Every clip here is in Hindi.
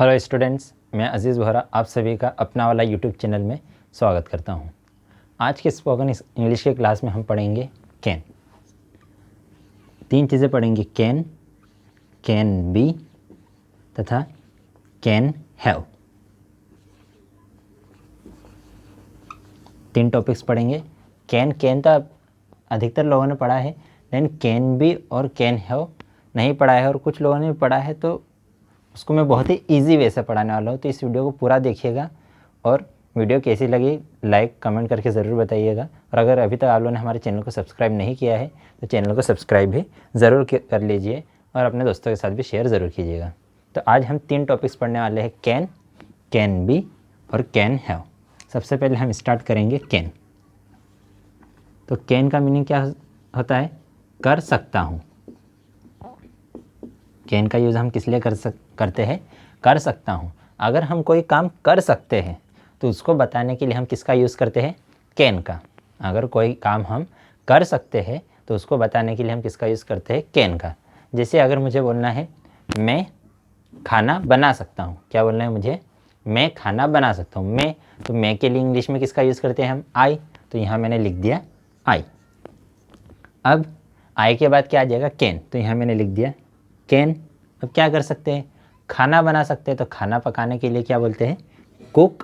हेलो स्टूडेंट्स, मैं अजीज़ वोहरा आप सभी का अपना वाला यूट्यूब चैनल में स्वागत करता हूं। आज के स्पोकन इंग्लिश के क्लास में हम पढ़ेंगे कैन। तीन चीज़ें पढ़ेंगे, कैन, कैन बी तथा कैन हैव। तीन टॉपिक्स पढ़ेंगे। कैन तो अधिकतर लोगों ने पढ़ा है, लेकिन कैन बी और कैन हैव नहीं पढ़ा है, और कुछ लोगों ने भी पढ़ा है, तो उसको मैं बहुत ही इजी वे से पढ़ाने वाला हूँ। तो इस वीडियो को पूरा देखिएगा और वीडियो कैसी लगी लाइक कमेंट करके ज़रूर बताइएगा। और अगर अभी तक आप लोगों ने हमारे चैनल को सब्सक्राइब नहीं किया है तो चैनल को सब्सक्राइब भी ज़रूर कर लीजिए और अपने दोस्तों के साथ भी शेयर ज़रूर कीजिएगा। तो आज हम तीन टॉपिक्स पढ़ने वाले हैं, कैन, कैन बी और कैन हैव। सबसे पहले हम स्टार्ट करेंगे कैन। तो कैन का मीनिंग क्या होता है? कर सकता हूँ। कैन का यूज़ हम किस लिए करते हैं? कर सकता हूँ। अगर हम कोई काम कर सकते हैं तो उसको बताने के लिए हम किसका यूज़ करते हैं? कैन का। अगर कोई काम हम कर सकते हैं तो उसको बताने के लिए हम किसका यूज़ करते हैं? कैन का। जैसे अगर मुझे बोलना है मैं खाना बना सकता हूँ, क्या बोलना है मुझे? मैं खाना बना सकता हूँ। मैं, तो मैं के लिए इंग्लिश में किसका यूज़ करते हैं हम? आई। तो यहाँ मैंने लिख दिया आई। अब आई के बाद क्या आ जाएगा? कैन। तो यहाँ मैंने लिख दिया कैन। अब क्या कर सकते हैं? खाना बना सकते हैं। तो खाना पकाने के लिए क्या बोलते हैं? Cook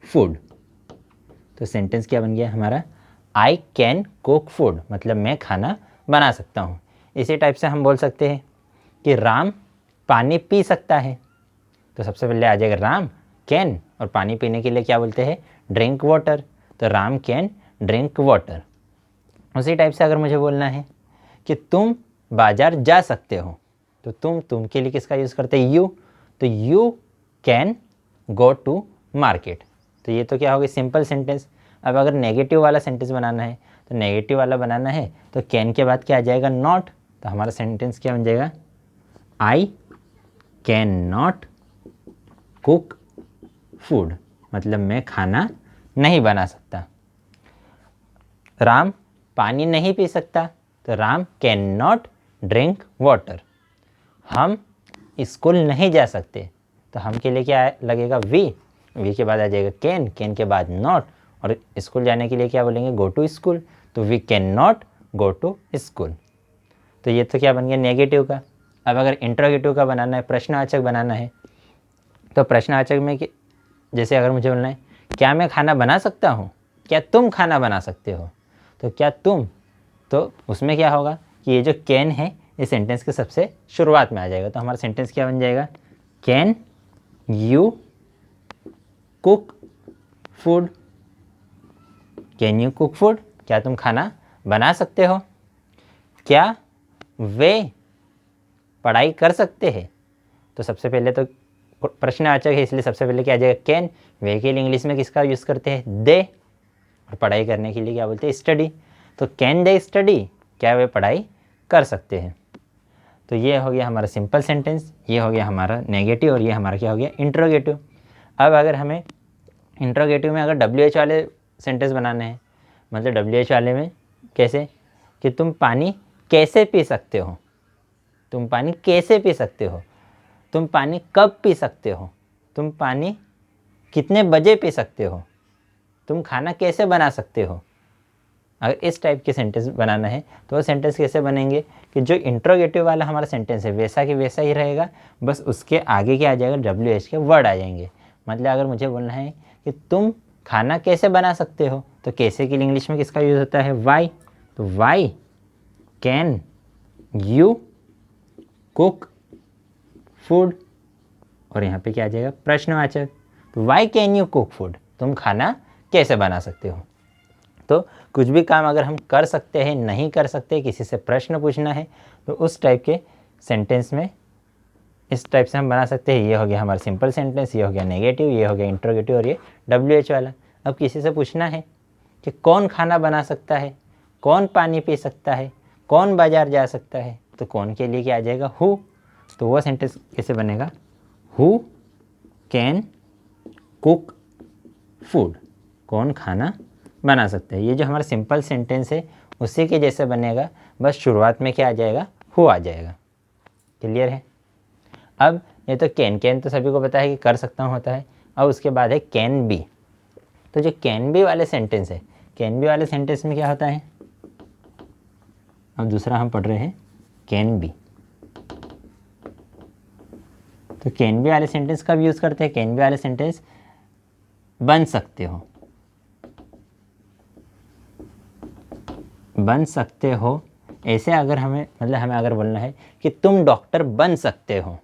food. तो सेंटेंस क्या बन गया हमारा? आई कैन कुक फूड, मतलब मैं खाना बना सकता हूँ। इसी टाइप से हम बोल सकते हैं कि राम पानी पी सकता है। तो सबसे पहले आ जाएगा राम कैन, और पानी पीने के लिए क्या बोलते हैं? Drink water. तो राम कैन ड्रिंक वाटर। उसी टाइप से अगर मुझे बोलना है कि तुम बाज़ार जा सकते हो, तो तुम के लिए किसका यूज़ करते हैं? यू। तो you can go to market. तो ये तो क्या होगी? Simple sentence. अब अगर नेगेटिव वाला सेंटेंस बनाना है, तो नेगेटिव वाला बनाना है तो कैन के बाद क्या आ जाएगा? नॉट। तो हमारा सेंटेंस क्या बन जाएगा? I can not cook food, मतलब मैं खाना नहीं बना सकता। राम पानी नहीं पी सकता, तो Ram can not drink water. हम स्कूल नहीं जा सकते, तो हम के लिए क्या लगेगा? वी के बाद आ जाएगा कैन, कैन के बाद नॉट, और स्कूल जाने के लिए क्या बोलेंगे? Go to school. तो we can not go to school. तो ये तो क्या बन गया? नेगेटिव का। अब अगर इंट्रोगेटिव का बनाना है, प्रश्नवाचक बनाना है, तो प्रश्नवाचक में जैसे अगर मुझे बोलना है क्या मैं खाना बना सकता हूँ, क्या तुम खाना बना सकते हो, तो क्या तुम, तो उसमें क्या होगा कि ये जो कैन है इस सेंटेंस के सबसे शुरुआत में आ जाएगा। तो हमारा सेंटेंस क्या बन जाएगा? Can you cook food. Can you cook food, क्या तुम खाना बना सकते हो? क्या वे पढ़ाई कर सकते हैं? तो सबसे पहले तो प्रश्नवाचक है, इसलिए सबसे पहले क्या आ जाएगा? कैन। वे के लिए इंग्लिश में किसका यूज़ करते हैं? दे। और पढ़ाई करने के लिए क्या बोलते हैं? स्टडी। तो कैन दे स्टडी, क्या वे पढ़ाई कर सकते हैं? तो ये हो गया हमारा सिंपल सेंटेंस, ये हो गया हमारा नेगेटिव, और ये हमारा क्या हो गया? इंट्रोगेटिव। अब अगर हमें इंट्रोगेटिव में अगर WH वाले सेंटेंस बनाने हैं, मतलब WH वाले में कैसे कि तुम पानी कैसे पी सकते हो, तुम पानी कैसे पी सकते हो, तुम पानी कब पी सकते हो, तुम पानी कितने बजे पी सकते हो, तुम खाना कैसे बना सकते हो। अगर इस टाइप के सेंटेंस बनाना है तो वो सेंटेंस कैसे बनेंगे कि जो इंट्रोगेटिव वाला हमारा सेंटेंस है वैसा कि वैसा ही रहेगा, बस उसके आगे क्या आ जाएगा? WH के वर्ड आ जाएंगे। मतलब अगर मुझे बोलना है कि तुम खाना कैसे बना सकते हो, तो कैसे के लिए इंग्लिश में किसका यूज़ होता है? वाई। तो why can you cook food, और यहाँ पे क्या आ जाएगा? प्रश्नवाचक। तो why can you cook food, तुम खाना कैसे बना सकते हो। तो कुछ भी काम अगर हम कर सकते हैं, नहीं कर सकते, किसी से प्रश्न पूछना है, तो उस टाइप के सेंटेंस में इस टाइप से हम बना सकते हैं। ये हो गया हमारा सिंपल सेंटेंस, ये हो गया नेगेटिव, ये हो गया इंट्रोगेटिव, और ये WH वाला। अब किसी से पूछना है कि कौन खाना बना सकता है, कौन पानी पी सकता है, कौन बाजार जा सकता है, तो कौन के लिए क्या आ जाएगा? हु। तो वो सेंटेंस कैसे बनेगा? हु कैन कुक फूड, कौन खाना बना सकते हैं। ये जो हमारा सिंपल सेंटेंस है उसी के जैसे बनेगा, बस शुरुआत में क्या आ जाएगा? हु आ जाएगा। क्लियर है? अब ये तो कैन तो सभी को पता है कि कर सकता हूँ होता है। अब उसके बाद है कैन बी। तो जो कैन बी वाले सेंटेंस है, कैन बी वाले सेंटेंस में क्या होता है, अब दूसरा हम पढ़ रहे हैं कैन बी। तो कैन बी वाले सेंटेंस कब यूज़ करते हैं, कैन बी वाले सेंटेंस बन सकते हो, बन सकते हो ऐसे अगर हमें मतलब हमें अगर बोलना है कि तुम डॉक्टर बन सकते हो,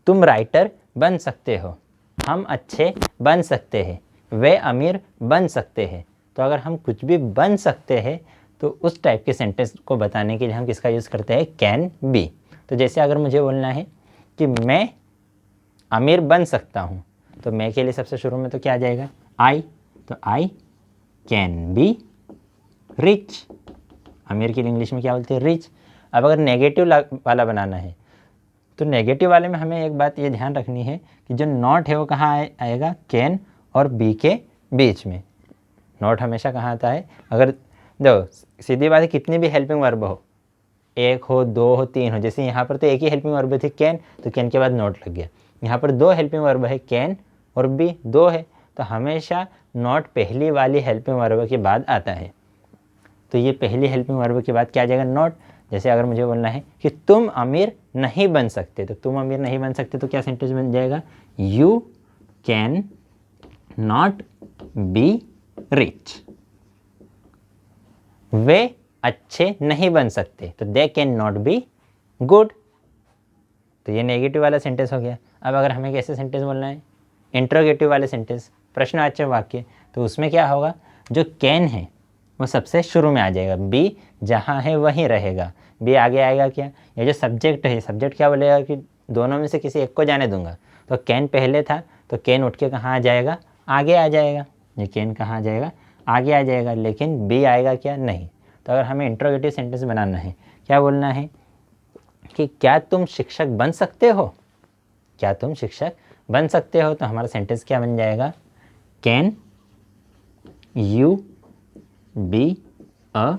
तुम राइटर बन सकते हो, हम अच्छे बन सकते हैं, वे अमीर बन सकते हैं। तो अगर हम कुछ भी बन सकते हैं तो उस टाइप के सेंटेंस को बताने के लिए हम किसका यूज़ करते हैं, कैन बी। तो जैसे अगर मुझे बोलना है कि मैं अमीर बन सकता हूँ, तो मैं के लिए सबसे शुरू में तो क्या आ जाएगा, आई। तो आई कैन बी रिच। अमीर के लिए इंग्लिश में क्या बोलते हैं, रिच। अब अगर नेगेटिव वाला बनाना है तो नेगेटिव वाले में हमें एक बात ये ध्यान रखनी है कि जो नॉट है वो कहाँ आएगा, कैन और बी के बीच में। नॉट हमेशा कहाँ आता है, अगर देखो सीधी बात है कितनी भी हेल्पिंग वर्ब हो, एक हो, दो हो, तीन हो, जैसे यहाँ पर तो एक ही हेल्पिंग वर्ब थी कैन, तो कैन के बाद नॉट लग गया। यहाँ पर दो हेल्पिंग वर्ब है कैन और बी, दो है, तो हमेशा नॉट पहली वाली हेल्पिंग वर्ब के बाद आता है। तो ये पहली हेल्पिंग वर्ब के बाद क्या आ जाएगा, नॉट। जैसे अगर मुझे बोलना है कि तुम अमीर नहीं बन सकते, तो तुम अमीर नहीं बन सकते तो क्या सेंटेंस बन जाएगा, you can not be rich. वे अच्छे नहीं बन सकते, तो they can not be good. तो ये नेगेटिव वाला सेंटेंस हो गया। अब अगर हमें कैसे सेंटेंस बोलना है, इंट्रोगेटिव वाले सेंटेंस, प्रश्नवाचक वाक्य, तो उसमें क्या होगा, जो कैन है वो सबसे शुरू में आ जाएगा, बी जहाँ है वहीं रहेगा, बी आगे आएगा क्या, ये जो सब्जेक्ट है, सब्जेक्ट क्या बोलेगा कि दोनों में से किसी एक को जाने दूंगा। तो कैन पहले था तो कैन उठ के कहाँ आ जाएगा, आगे आ जाएगा। ये कैन कहाँ आ जाएगा, आगे आ जाएगा, लेकिन बी आएगा क्या, नहीं। तो अगर हमें इंट्रोगेटिव सेंटेंस बनाना है, क्या बोलना है कि क्या तुम शिक्षक बन सकते हो, क्या तुम शिक्षक बन सकते हो, तो हमारा सेंटेंस क्या बन जाएगा, can you be a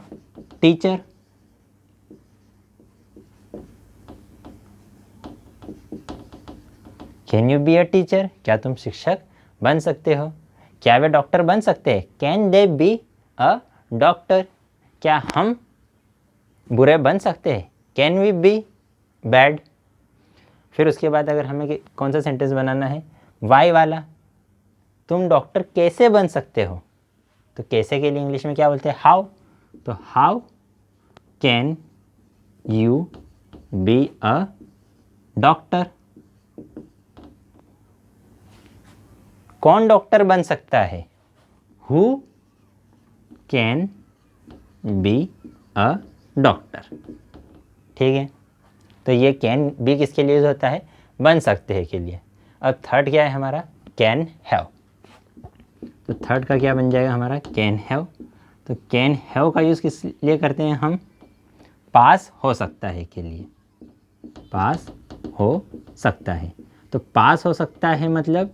teacher. Can you be a teacher, क्या तुम शिक्षक बन सकते हो। क्या वे डॉक्टर बन सकते हैं, can they be a doctor. क्या हम बुरे बन सकते हैं, कैन वी बी बैड। फिर उसके बाद अगर हमें कौन सा सेंटेंस बनाना है, वाई वाला, तुम डॉक्टर कैसे बन सकते हो, तो कैसे के लिए इंग्लिश में क्या बोलते हैं, हाउ। तो how can you be a doctor. कौन डॉक्टर बन सकता है, who can be a doctor. ठीक है, तो ये कैन बी किसके लिए यूज होता है, बन सकते हैं के लिए। अब थर्ड क्या है हमारा, कैन हैव। तो थर्ड का क्या बन जाएगा हमारा, कैन हैव। तो कैन हैव का यूज़ किस लिए करते हैं हम, पास हो सकता है के लिए, पास हो सकता है। तो पास हो सकता है मतलब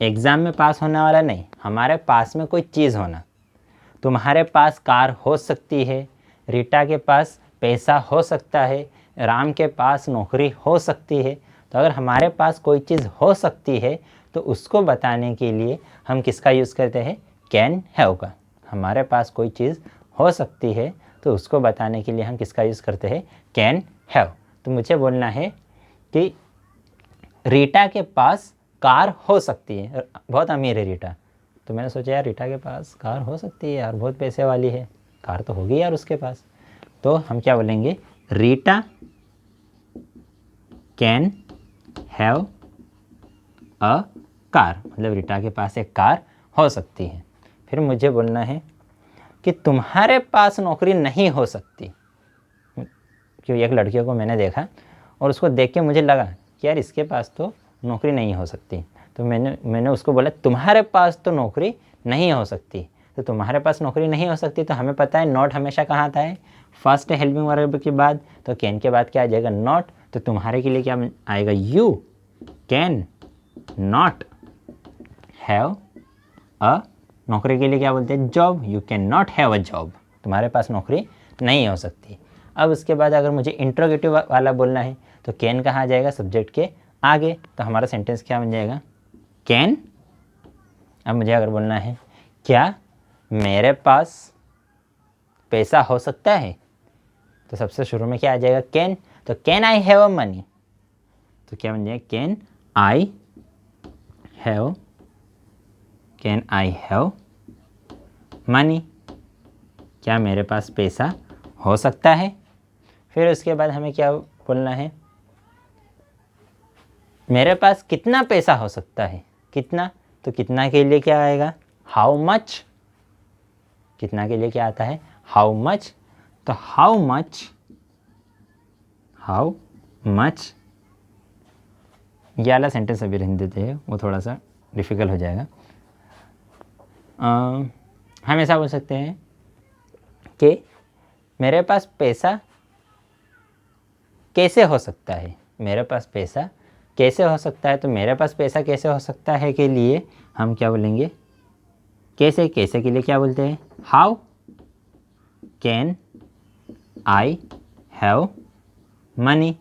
एग्ज़ाम में पास होने वाला नहीं, हमारे पास में कोई चीज़ होना। तुम्हारे पास कार हो सकती है, रीटा के पास पैसा हो सकता है, राम के पास नौकरी हो सकती है। तो अगर हमारे पास कोई चीज़ हो सकती है तो उसको बताने के लिए हम किसका यूज़ करते हैं, कैन हैव का। हमारे पास कोई चीज़ हो सकती है तो उसको बताने के लिए हम किसका यूज़ करते हैं, कैन हैव। तो मुझे बोलना है कि रीटा के पास कार हो सकती है, बहुत अमीर है रीटा। तो मैंने सोचा यार रीटा के पास कार हो सकती है यार, बहुत पैसे वाली है, कार तो होगी यार उसके पास। तो हम क्या बोलेंगे, Rita can have a car, मतलब रीटा के पास एक कार हो सकती है। फिर मुझे बोलना है कि तुम्हारे पास नौकरी नहीं हो सकती। क्यों, एक लड़के को मैंने देखा और उसको देख के मुझे लगा कि यार इसके पास तो नौकरी नहीं हो सकती। तो मैंने उसको बोला तुम्हारे पास तो नौकरी नहीं हो सकती। तो तुम्हारे पास नौकरी नहीं हो सकती, तो हमें पता है नॉट हमेशा कहाँ आता है, फर्स्ट हेल्पिंग वर्ब के बाद। तो कैन के बाद क्या आ जाएगा, नॉट। तो तुम्हारे के लिए क्या आएगा, you can not have a, नौकरी के लिए क्या बोलते हैं, job. You can not have a job, तुम्हारे पास नौकरी नहीं हो सकती। अब उसके बाद अगर मुझे इंट्रोगेटिव वाला बोलना है तो कैन कहाँ आ जाएगा, सब्जेक्ट के आगे, तो हमारा सेंटेंस क्या बन जाएगा, कैन। अब मुझे अगर बोलना है क्या मेरे पास पैसा हो सकता है, तो सबसे शुरू में क्या आ जाएगा, कैन। तो can I have a money, तो क्या बन जाएगा, कैन आई हैव मनी, क्या मेरे पास पैसा हो सकता है। फिर उसके बाद हमें क्या बोलना है, मेरे पास कितना पैसा हो सकता है, कितना, तो कितना के लिए क्या आएगा, हाउ मच। कितना के लिए क्या आता है, हाउ मच। तो हाउ मच ये वाला सेंटेंस अभी रहने देते हैं, वो थोड़ा सा डिफ़िकल्ट हो जाएगा। हम ऐसा बोल सकते हैं कि मेरे पास पैसा कैसे हो सकता है, मेरे पास पैसा कैसे हो सकता है। तो मेरे पास पैसा कैसे हो सकता है के लिए हम क्या बोलेंगे, कैसे के लिए क्या बोलते हैं, how can I have money.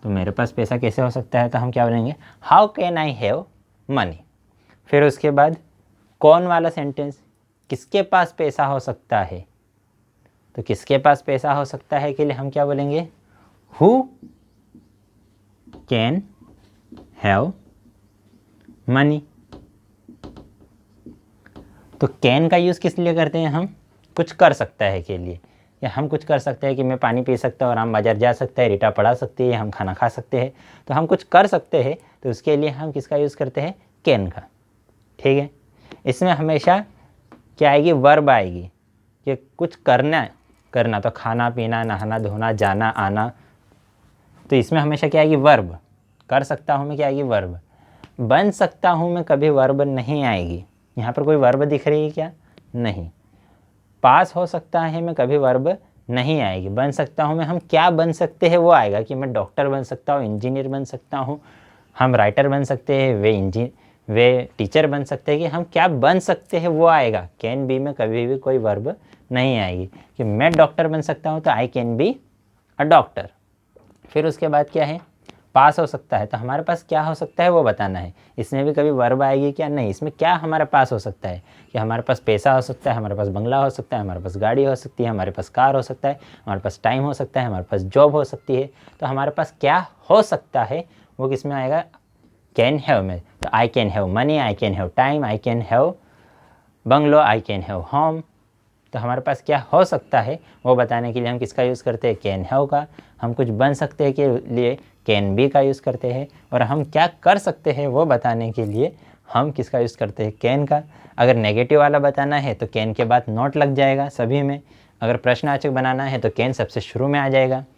तो मेरे पास पैसा कैसे हो सकता है, तो हम क्या बोलेंगे, how can I have money. फिर उसके बाद कौन वाला सेंटेंस, किसके पास पैसा हो सकता है, तो किसके पास पैसा हो सकता है के लिए हम क्या बोलेंगे, हु कैन हैव मनी। तो कैन का यूज़ किस लिए करते हैं, हम कुछ कर सकता है के लिए, या हम कुछ कर सकते हैं कि मैं पानी पी सकता हूँ, राम बाजार जा सकता है, रीटा पढ़ा सकती है, हम खाना खा सकते हैं। तो हम कुछ कर सकते हैं, तो उसके लिए हम किसका यूज़ करते हैं, कैन का। ठीक है, इसमें हमेशा क्या आएगी, वर्ब आएगी, कि कुछ करना तो खाना पीना, नहाना धोना, जाना आना, तो इसमें हमेशा क्या आएगी, वर्ब। कर सकता हूँ मैं क्या आएगी, वर्ब। बन सकता हूँ मैं कभी वर्ब नहीं आएगी। यहाँ पर कोई वर्ब दिख रही है क्या, नहीं। पास हो सकता है मैं कभी वर्ब नहीं आएगी। बन सकता हूँ मैं, हम क्या बन सकते हैं वो आएगा, कि मैं डॉक्टर बन सकता हूँ, इंजीनियर बन सकता हूँ, हम राइटर बन सकते हैं, वे टीचर बन सकते हैं, कि हम क्या बन सकते हैं वो आएगा। कैन बी में कभी भी कोई वर्ब नहीं आएगी, कि मैं डॉक्टर बन सकता हूँ तो I can be a doctor. फिर उसके बाद क्या है, पास हो सकता है, तो हमारे पास क्या हो सकता है वो बताना है। इसमें भी कभी वर्ब आएगी क्या, नहीं। इसमें क्या हमारे पास हो सकता है, कि हमारे पास पैसा हो सकता है, हमारे पास बंगला हो सकता है, हमारे पास गाड़ी हो सकती है, हमारे पास कार हो सकता है, हमारे पास टाइम हो सकता है, हमारे पास जॉब हो सकती है। तो हमारे पास क्या हो सकता है वो किस में आएगा, कैन हैव में। तो I can have money, I can have time, I can have bungalow, I can have home. तो हमारे पास क्या हो सकता है वो बताने के लिए हम किसका यूज़ करते हैं, कैन हैव का। हम कुछ बन सकते हैं के लिए कैन बी का यूज़ करते हैं, और हम क्या कर सकते हैं वो बताने के लिए हम किसका यूज़ करते हैं, कैन का। अगर नेगेटिव वाला बताना है तो कैन के बाद नॉट लग जाएगा सभी में। अगर प्रश्नवाचक बनाना है तो कैन सबसे शुरू में आ जाएगा।